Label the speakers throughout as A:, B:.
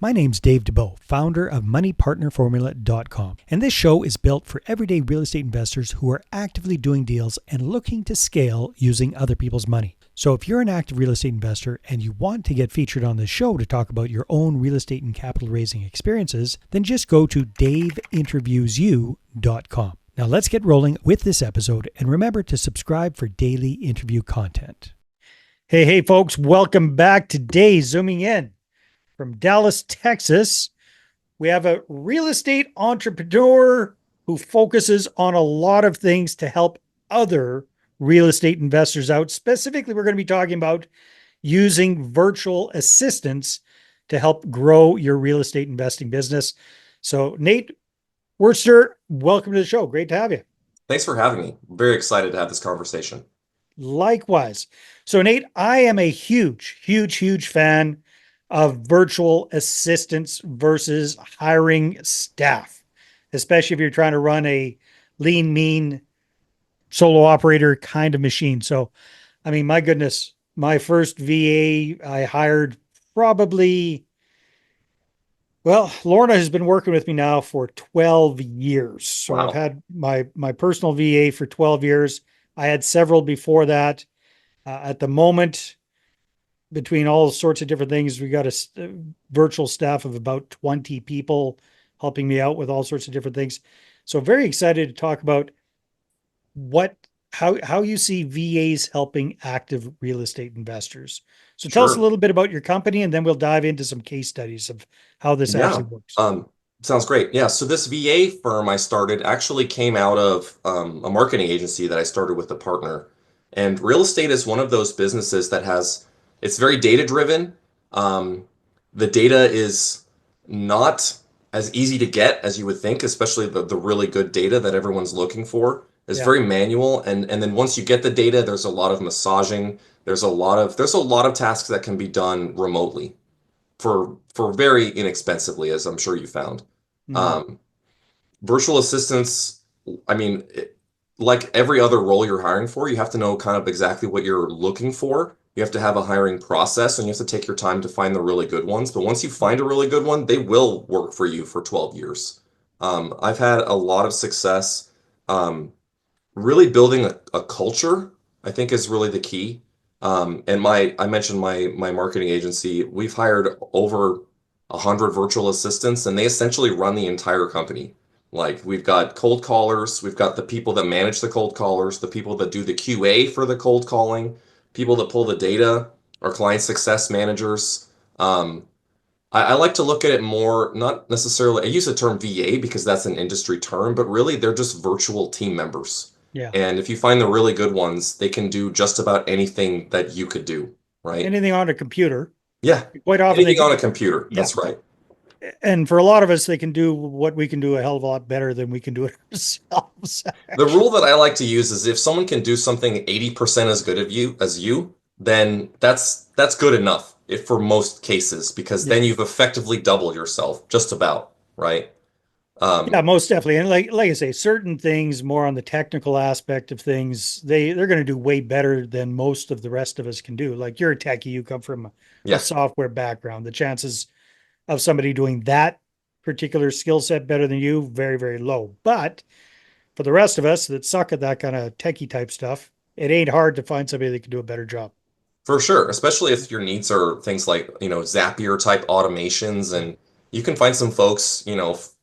A: My name's Dave DeBow, founder of MoneyPartnerFormula.com, and this show is built for everyday real estate investors who are actively doing deals and looking to scale using other people's money. So if you're an active real estate investor and you want to get featured on this show to talk about your own real estate and capital raising experiences, then just go to daveinterviewsyou.com. Now let's get rolling with this episode, and remember to subscribe for daily interview content. Hey folks, welcome back. Today, zooming in from Dallas, Texas, we have a real estate entrepreneur who focuses on a lot of things to help other real estate investors out. Specifically, we're going to be talking about using virtual assistants to help grow your real estate investing business. So Nate Worcester, welcome to the show. Great to have you.
B: Thanks for having me. I'm very excited to have this conversation.
A: Likewise. So Nate, I am a huge fan of virtual assistants versus hiring staff, especially if you're trying to run a lean, mean, solo operator kind of machine. So, I mean, my goodness, my first VA I hired probably, well, Lorna has been working with me now for 12 years. So
B: Wow.
A: I've had my personal VA for 12 years. I had several before that. At the moment, between all sorts of different things, we got a virtual staff of about 20 people helping me out with all sorts of different things. So very excited to talk about how you see VAs helping active real estate investors. So tell us a
B: Sure.
A: little bit about your company, and then we'll dive into some case studies of how this
B: Yeah.
A: actually works.
B: Sounds great. Yeah. So this VA firm I started actually came out of a marketing agency that I started with a partner. And real estate is one of those businesses that it's very data driven. Um, the data is not as easy to get as you would think, especially the really good data that everyone's looking for. It's
A: Yeah.
B: very manual. And then once you get the data, there's a lot of massaging. There's a lot of tasks that can be done remotely for very inexpensively, as I'm sure you found.
A: Mhm.
B: Um, Virtual assistants, I mean, like every other role you're hiring for, you have to know kind of exactly what you're looking for. You have to have a hiring process and you have to take your time to find the really good ones. But once you find a really good one, they will work for you for 12 years. I've had a lot of success. Really building a culture, I think, is really the key. And I mentioned my marketing agency. We've hired over 100 virtual assistants, and they essentially run the entire company. Like we've got cold callers, we've got the people that manage the cold callers, the people that do the QA for the cold calling, people that pull the data, our client success managers. Um, I like to look at it more, not necessarily, I use the term VA because that's an industry term, but really they're just virtual team members.
A: Yeah.
B: And if you find the really good ones, they can do just about anything that you could do, right?
A: Anything on a computer.
B: Yeah,
A: Quite often they
B: anything on
A: can,
B: a computer.
A: yeah.
B: That's right.
A: And for a lot of us, they can do what we can do a hell of a lot better than we can do it ourselves,
B: The rule
A: actually.
B: that I like to use is if someone can do something 80% as good as you, then that's good enough if for most cases, because
A: Yeah.
B: then you've effectively doubled yourself, just about, right?
A: Yeah,
B: Um,
A: most definitely. And like I say, certain things more on the technical aspect of things, they're going to do way better than most of the rest of us can do. Like you're a techie, you come from a
B: yeah.
A: software background. The chances of somebody doing that particular skill set better than you, very low. But for the rest of us that suck at that kind of techie type stuff, it ain't hard to find somebody that can do a better job.
B: For sure, especially if your needs are things like, Zapier type automations,
A: Yeah.
B: and you can find some folks,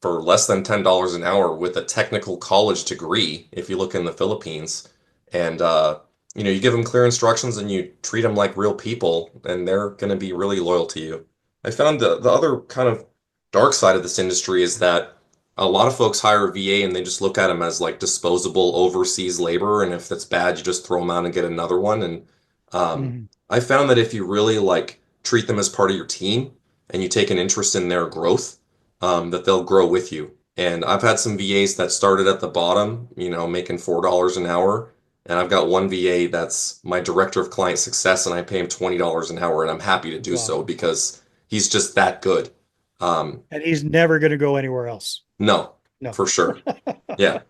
B: for less than $10 an hour with a technical college degree if you look in the Philippines. And you give them clear instructions and you treat them like real people, and they're going to be really loyal to you. I found the other kind of dark side of this industry is that a lot of folks hire a VA and they just look at them as like disposable overseas labor, and if that's bad, you just throw them out and get another one. And
A: Mhm.
B: I found that if you really like treat them as part of your team and you take an interest in their growth, that they'll grow with you. And I've had some VAs that started at the bottom, making $4 an hour. And I've got one VA that's my director of client success, and I pay him $20 an hour, and I'm happy to do
A: Wow.
B: so because he's just that good. Um,
A: And he's never going to go anywhere else.
B: no,
A: No.
B: for sure. Yeah.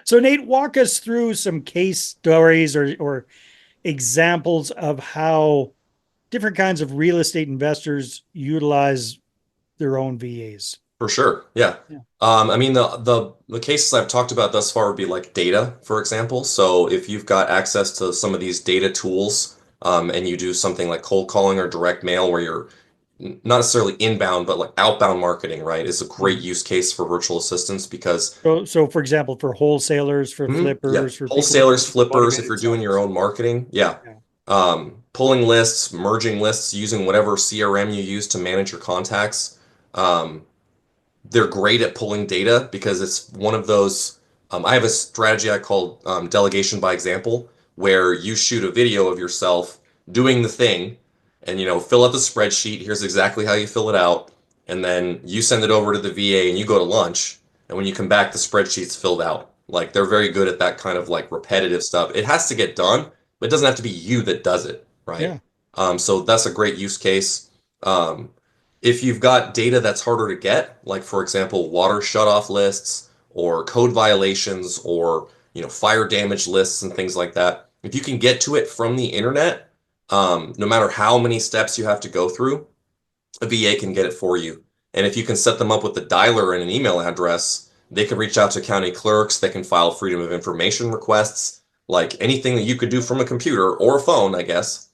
A: So Nate, walk us through some case stories or examples of how different kinds of real estate investors utilize their own VAs.
B: For sure. Yeah.
A: Yeah.
B: I mean, the cases I've talked about thus far would be like data, for example. So if you've got access to some of these data tools, and you do something like cold calling or direct mail where you're not necessarily inbound, but like outbound marketing, right, is a great
A: Mhm.
B: use case for virtual assistants because
A: So for example, for wholesalers, for
B: yeah,
A: flippers, for people looking
B: wholesalers,
A: for
B: flippers, if
A: automated
B: you're doing your
A: sellers.
B: own marketing, yeah.
A: Yeah.
B: Pulling lists, merging lists, using whatever CRM you use to manage your contacts. Um, they're great at pulling data because it's one of those. I have a strategy I call delegation by example, where you shoot a video of yourself doing the thing, and fill out the spreadsheet. Here's exactly how you fill it out, and then you send it over to the VA, and you go to lunch. And when you come back, the spreadsheet's filled out. Like they're very good at that kind of like repetitive stuff. It has to get done, but it doesn't have to be you that does it, right?
A: Yeah.
B: So that's a great use case. Um, if you've got data that's harder to get, like for example, water shutoff lists or code violations or fire damage lists and things like that, if you can get to it from the internet, no matter how many steps you have to go through, a VA can get it for you. And if you can set them up with a dialer and an email address, they can reach out to county clerks, they can file freedom of information requests, like anything that you could do from a computer or a phone, I guess,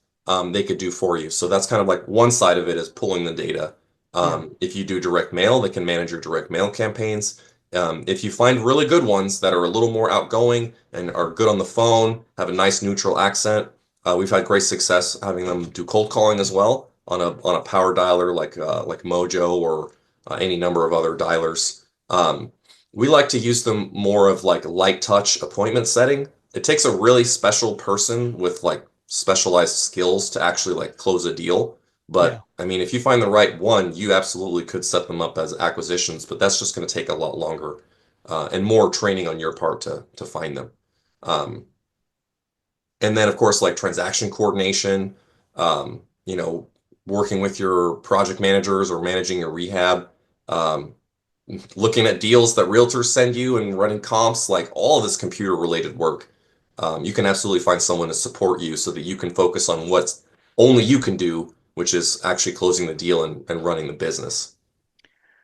B: they could do for you. So that's kind of like one side of it is pulling the data.
A: Yeah.
B: If you do direct mail, they can manage your direct mail campaigns. If you find really good ones that are a little more outgoing and are good on the phone, have a nice neutral accent, we've had great success having them do cold calling as well on a power dialer like Mojo or any number of other dialers. We like to use them more of like light touch appointment setting. It takes a really special person with like specialized skills to actually like close a deal.
A: Yeah.
B: But I mean, if you find the right one, you absolutely could set them up as acquisitions, but that's just going to take a lot longer and more training on your part to find them. Um, and then, of course, like transaction coordination, you know, working with your project managers or managing your rehab, um, looking at deals that realtors send you and running comps, like all of this computer related work. You can absolutely find someone to support you so that you can focus on what only you can do, which is actually closing the deal and running the business.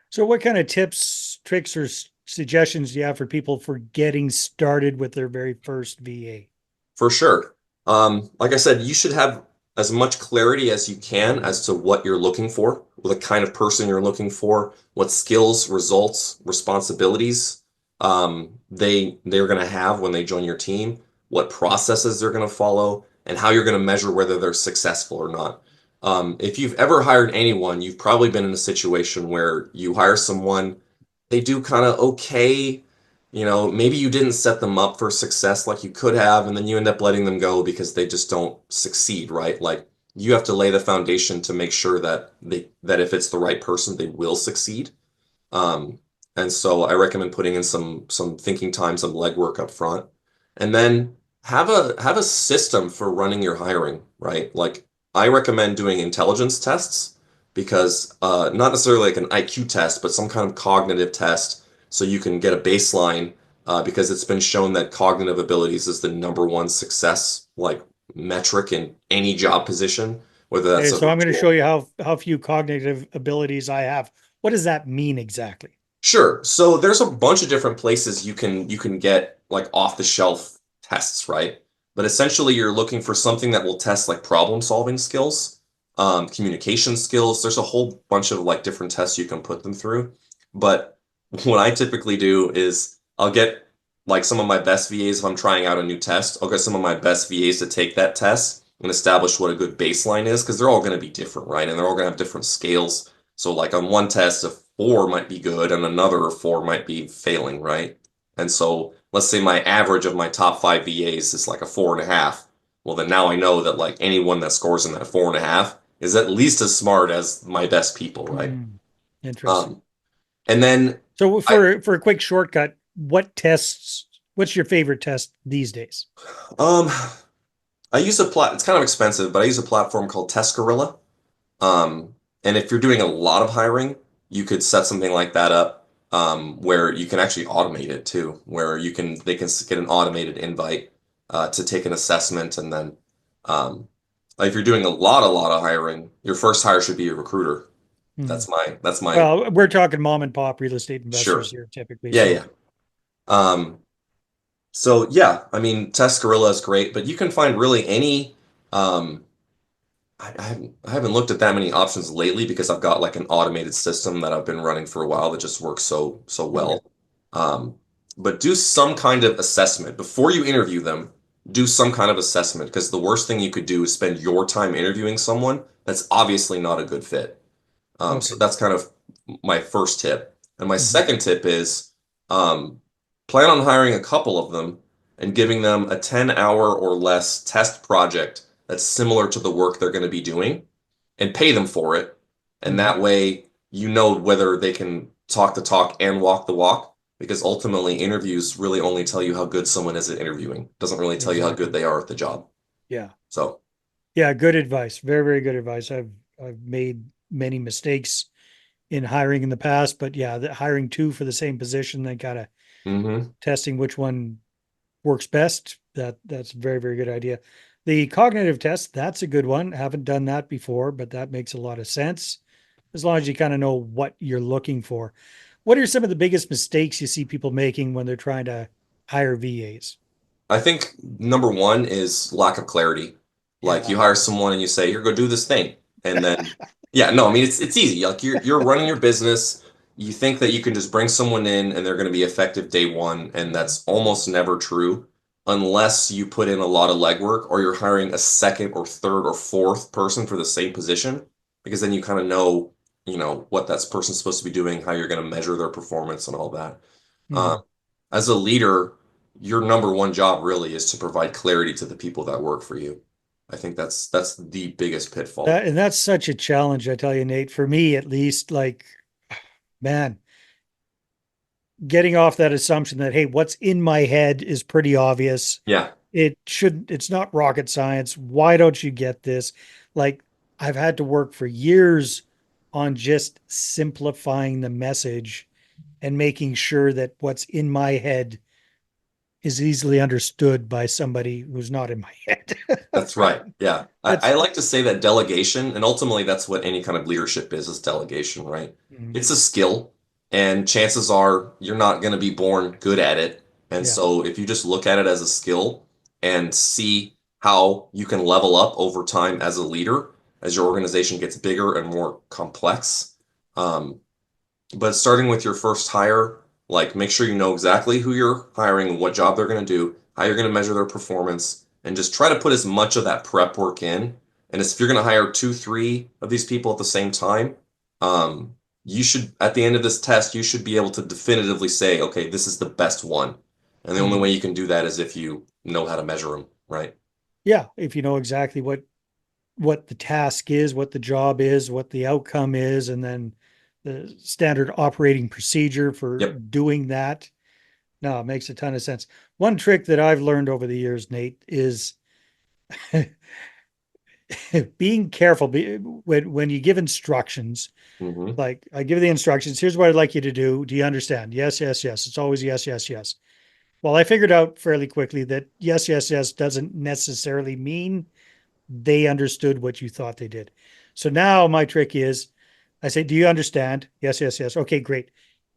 A: So what kind of tips, tricks, or suggestions do you have for people for getting started with their very first VA?
B: For sure. Like I said, you should have as much clarity as you can as to what you're looking for, the kind of person you're looking for, what skills, results, responsibilities they're going to have when they join your team, what processes they're going to follow, and how you're going to measure whether they're successful or not. If you've ever hired anyone, you've probably been in a situation where you hire someone, they do kind of okay, maybe you didn't set them up for success like you could have, and then you end up letting them go because they just don't succeed, right? Like you have to lay the foundation to make sure that if it's the right person, they will succeed. Um, and so I recommend putting in some thinking time, some legwork up front, and then have a system for running your hiring, right? Like I recommend doing intelligence tests because not necessarily like an IQ test, but some kind of cognitive test so you can get a baseline because it's been shown that cognitive abilities is the number one success like metric in any job position, whether
A: Okay,
B: that's a
A: so I'm going to show
B: virtual.
A: you how few cognitive abilities I have. What does that mean exactly?
B: Sure. So there's a bunch of different places you can get like off the shelf tests, right? But essentially you're looking for something that will test like problem solving skills, communication skills. There's a whole bunch of like different tests you can put them through. But what I typically do is I'll get like some of my best VAs if I'm trying out a new test. I'll get some of my best VAs to take that test and establish what a good baseline is because they're all going to be different, right? And they're all going to have different scales. So like on one test, a four might be good and another four might be failing, right? And so let's say my average of my top five VAs is like a 4.5. Well, then now I know that like anyone that scores in that 4.5 is at least as smart as my best people, right?
A: Hmm, interesting.
B: Um, and then
A: So
B: I
A: for a quick shortcut, what tests? What's your favorite test these days?
B: um I use it's kind of expensive, but I use a platform called Test Gorilla. And if you're doing a lot of hiring, you could set something like that up where you can actually automate it too, where they can get an automated invite to take an assessment, and then um, Like if you're doing a lot of hiring, your first hire should be a recruiter.
A: Hmm.
B: That's my
A: Well, we're talking mom and pop real estate investors
B: sure.
A: here typically.
B: Yeah,
A: So,
B: yeah. Um, so yeah, I mean, Test Gorilla is great, but you can find really any. Um, I haven't looked at that many options lately because I've got like an automated system that I've been running for a while that just works so
A: okay.
B: well. Um, but do some kind of assessment before you interview them. Do some kind of assessment because the worst thing you could do is spend your time interviewing someone that's obviously not a good fit. So
A: Okay.
B: that's kind of my first tip. And my
A: Hmm.
B: second tip is um, plan on hiring a couple of them and giving them a 10-hour or less test project that's similar to the work they're going to be doing and pay them for it. And
A: Hmm.
B: that way, you know whether they can talk the talk and walk the walk. Because ultimately, interviews really only tell you how good someone is at interviewing. It doesn't really tell you how good
A: Exactly.
B: they are at the job.
A: Yeah.
B: So,
A: Yeah. Good advice. Very, very good advice. I've made many mistakes in hiring in the past, but yeah, hiring two for the same position, then kind of
B: hmm
A: testing which one works best. That's a very, very good idea. The cognitive test, that's a good one. Haven't done that before, but that makes a lot of sense as long as you kind of know what you're looking for. What are some of the biggest mistakes you see people making when they're trying to hire VAs?
B: I think number one is lack of clarity. Like
A: Yeah.
B: you hire someone and you say, "Here, go do this thing," and then, yeah, no, I mean it's easy. Like you're running your business. You think that you can just bring someone in and they're going to be effective day one, and that's almost never true unless you put in a lot of legwork or you're hiring a second or third or fourth person for the same position, because then you kind of know what that person's supposed to be doing, how you're going to measure their performance and all that. Um,
A: Mhm.
B: as a leader, your number one job really is to provide clarity to the people that work for you. I think that's the biggest pitfall.
A: And that's such a challenge, I tell you, Nate, for me at least, like, man, getting off that assumption that, hey, what's in my head is pretty obvious.
B: Yeah,
A: It's not rocket science. Why don't you get this? Like, I've had to work for years on just simplifying the message and making sure that what's in my head is easily understood by somebody who's not in my head.
B: that's
A: Right.
B: right. Yeah. I
A: That's,
B: like to say that delegation, and ultimately that's what any kind of leadership is delegation, right?
A: mm,
B: It's a skill, and chances are you're not going to be born good at it. And
A: yeah.
B: so if you just look at it as a skill and see how you can level up over time as a leader, as your organization gets bigger and more complex, um, but starting with your first hire, like make sure you know exactly who you're hiring, what job they're going to do, how you're going to measure their performance, and just try to put as much of that prep work in. And if you're going to hire two, three of these people at the same time, you should, at the end of this test, you should be able to definitively say, okay, this is the best one. And the only
A: Mm.
B: way you can do that is if you know how to measure them, right?
A: Yeah. If you know exactly what the task is, what the job is, what the outcome is, and then the standard operating procedure for
B: Yep.
A: doing that. No, it makes a ton of sense. One trick that I've learned over the years, Nate, is being careful when you give instructions.
B: hmm
A: Like, I give the instructions, here's what I'd like you to do. Do you understand? Yes, yes, yes. It's always yes, yes, yes. Well, I figured out fairly quickly that yes, yes, yes doesn't necessarily mean they understood what you thought they did. So now my trick is I say, do you understand? Yes, yes, yes. Okay, great.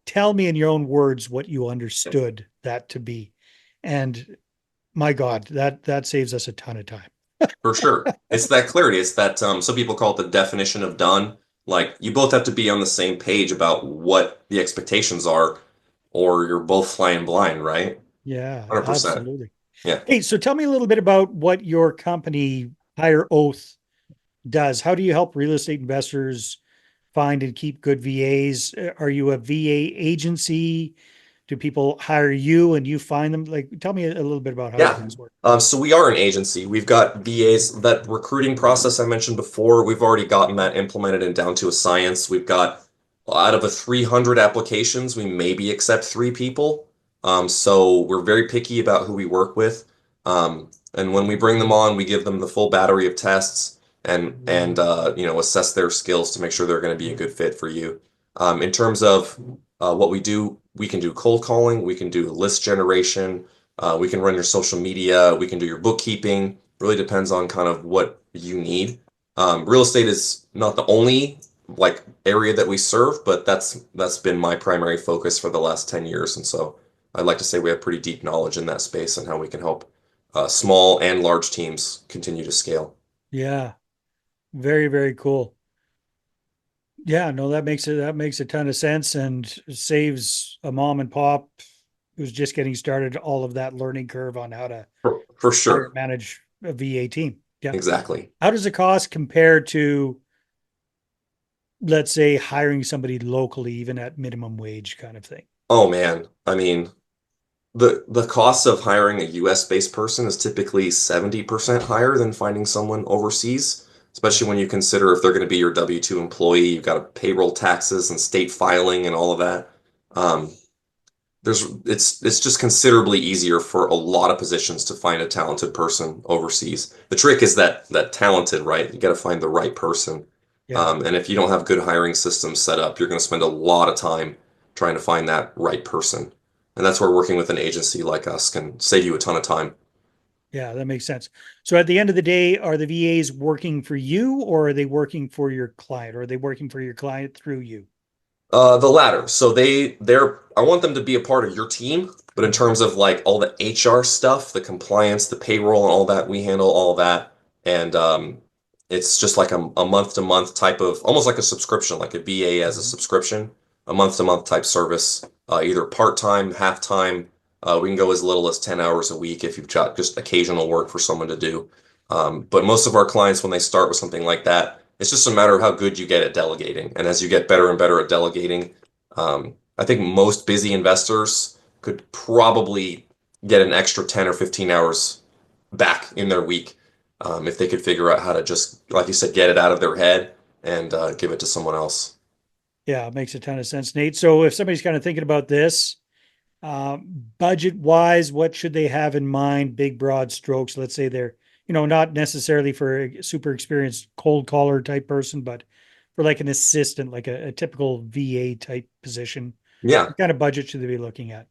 A: Tell me in your own words what you understood that to be. And my God, that saves us a ton of time.
B: For sure. It's that clarity. It's that some people call it the definition of done. Like you both have to be on the same page about what the expectations are, or you're both flying blind, right?
A: Yeah,
B: 100%.
A: absolutely.
B: Yeah.
A: Hey, so tell me a little bit about what your company, Hire Oath, does. How do you help real estate investors find and keep good VAs? Are you a VA agency? Do people hire you and you find them? Like, tell me a little bit about how you
B: Yeah.
A: guys work.
B: So we are an agency. We've got VAs. That recruiting process I mentioned before, we've already gotten that implemented and down to a science. We've got out of a 300 applications, we maybe accept three people. So we're very picky about who we work with. And when we bring them on, we give them the full battery of tests and assess their skills to make sure they're going to be a good fit for you. In terms of what we do, we can do cold calling, we can do list generation. We can run your social media. We can do your bookkeeping. Really depends on kind of what you need. Real estate is not the only like area that we serve, but that's been my primary focus for the last 10 years. And so I'd like to say we have pretty deep knowledge in that space and how we can help small and large teams continue to scale.
A: Yeah. Very, very cool. Yeah, no, that makes a ton of sense and saves a mom and pop who's just getting started all of that learning curve on how to
B: For
A: hire and
B: sure.
A: manage a VA team. Yeah.
B: Exactly.
A: How does the cost compare to, let's say, hiring somebody locally, even at minimum wage kind of thing?
B: Oh man. I mean, the cost of hiring a US based person is typically 70% higher than finding someone overseas,
A: Yeah.
B: especially when you consider if they're going to be your W-2 employee, you've got payroll taxes and state filing and all of that. Um, it's just considerably easier for a lot of positions to find a talented person overseas. The trick is that talented, right? You got to find the right person.
A: Yeah.
B: And if you don't have good hiring systems set up, you're going to spend a lot of time trying to find that right person. And that's where working with an agency like us can save you a ton of time.
A: Yeah, that makes sense. So at the end of the day, are the VAs working for you or are they working for your client or are they working for your client through you?
B: The latter. So I want them to be a part of your team, but in terms of like all the HR stuff, the compliance, the payroll, and all that, we handle all that. And it's just like a month to month type of, almost like a subscription, like a VA as a
A: Mhm.
B: subscription, a month to month type service, either part time, half time. We can go as little as 10 hours a week if you've got just occasional work for someone to do. But most of our clients, when they start with something like that, it's just a matter of how good you get at delegating. And as you get better and better at delegating, I think most busy investors could probably get an extra 10 or 15 hours back in their week if they could figure out how to just, like you said, get it out of their head and give it to someone else.
A: Yeah, it makes a ton of sense, Nate. So if somebody's kind of thinking about this, budget wise, what should they have in mind? Big, broad strokes. Let's say they're, not necessarily for a super experienced cold caller type person, but for like an assistant, like a typical VA type position.
B: Yeah.
A: What kind of budget should they be looking at?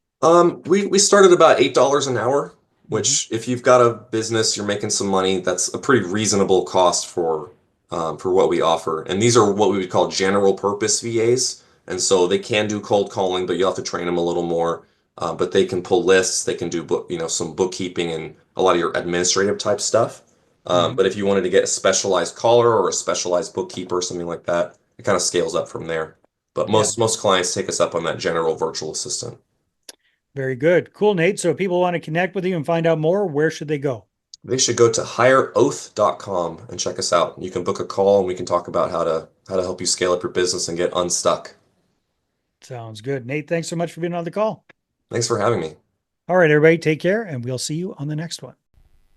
B: We started about $8 an hour,
A: Mhm.
B: which if you've got a business, you're making some money, that's a pretty reasonable cost for what we offer. And these are what we would call general purpose VAs. And so they can do cold calling, but you'll have to train them a little more. But they can pull lists, they can do some bookkeeping and a lot of your administrative type stuff.
A: Mhm.
B: But if you wanted to get a specialized caller or a specialized bookkeeper or something like that, it kind of scales up from there. But
A: Yeah,
B: most clients take us up on that general virtual assistant.
A: very good. Cool, Nate. So if people want to connect with you and find out more, where should they go?
B: They should go to hireoath.com and check us out. You can book a call and we can talk about how to help you scale up your business and get unstuck.
A: Sounds good. Nate, thanks so much for being on the call.
B: Thanks for having me.
A: All right, everybody, take care, and we'll see you on the next one.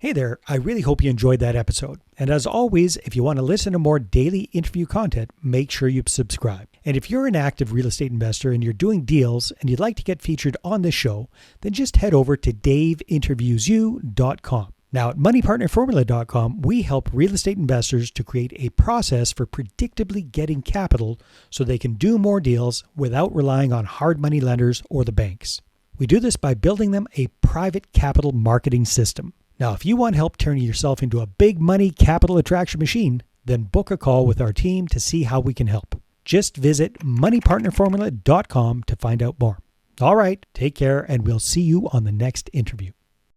A: Hey there, I really hope you enjoyed that episode. And as always, if you want to listen to more daily interview content, make sure you subscribe. And if you're an active real estate investor and you're doing deals and you'd like to get featured on this show, then just head over to daveinterviewyou.com. Now, at moneypartnerformula.com, we help real estate investors to create a process for predictably getting capital so they can do more deals without relying on hard money lenders or the banks. We do this by building them a private capital marketing system. Now, if you want help turning yourself into a big money capital attraction machine, then book a call with our team to see how we can help. Just visit moneypartnerformula.com to find out more. All right, take care, and we'll see you on the next interview.